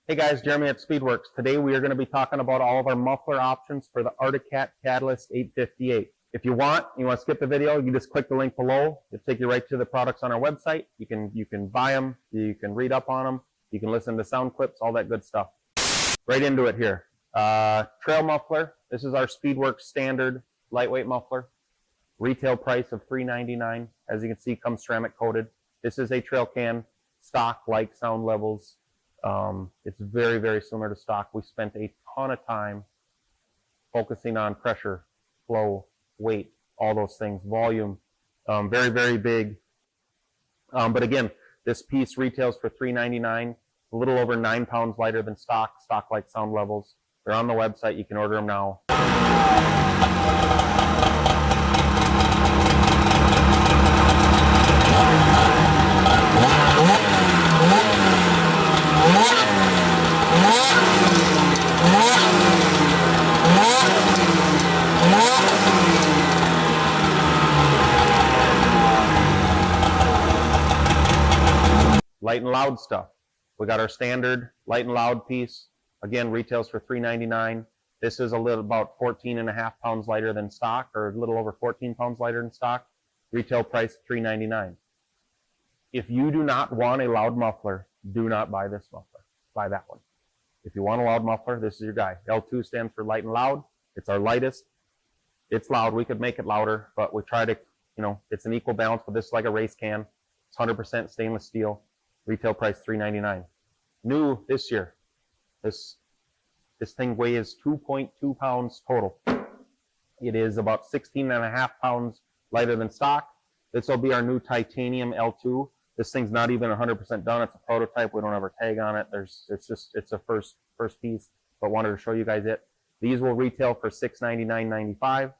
Hey guys, Jeremy at Speedwerx. Today we are going to be talking about all of our muffler options for the Arctic Cat Catalyst 858. If you want to skip the video, you just click the link below. It'll take you right to the products on our website. You can buy them, you can read up on them, you can listen to sound clips, all that good stuff. Right into it here. Trail muffler. This is our Speedwerx standard lightweight muffler. Retail price of $3.99. As you can see, comes ceramic coated. This is a trail can, stock-like sound levels. It's very, very similar to stock. We spent a ton of time focusing on pressure, flow, weight, all those things, volume. Very, very big. But again, this piece retails for $3.99, a little over 9 pounds lighter than stock-like sound levels. They're on the website. You can order them now. Light and loud stuff. We got our standard light and loud piece. Again, retails for $3.99. This is about 14.5 pounds lighter than stock, or a little over 14 pounds lighter than stock. Retail price $3.99. If you do not want a loud muffler, do not buy this muffler. Buy that one. If you want a loud muffler, this is your guy. L2 stands for light and loud. It's our lightest. It's loud. We could make it louder, but we try to, it's an equal balance, but this is like a race can. It's 100% stainless steel. Retail price $3.99. New this year. This thing weighs 2.2 pounds total. It is about 16.5 pounds lighter than stock. This will be our new titanium L2. This thing's not even 100% done. It's a prototype. We don't have our tag on it. It's a first piece, but wanted to show you guys it. These will retail for $699.95.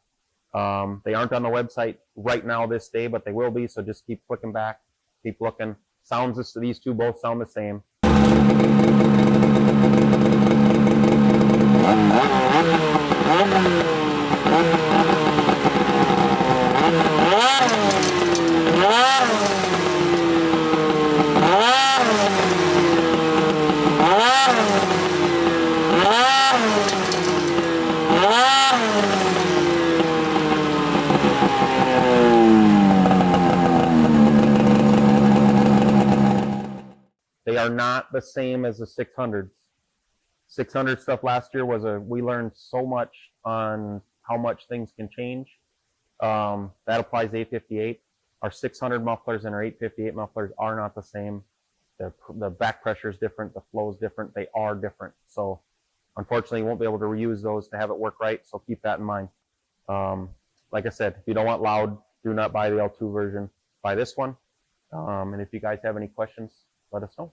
They aren't on the website right now this day, but they will be. So just keep clicking back, keep looking. These two both sound the same. They are not the same as the 600s. 600 stuff last year we learned so much on how much things can change. That applies to 858. Our 600 mufflers and our 858 mufflers are not the same. The back pressure is different. The flow is different. They are different. So unfortunately, you won't be able to reuse those to have it work right. So keep that in mind. Like I said, if you don't want loud, do not buy the L2 version. Buy this one. And if you guys have any questions, let us know.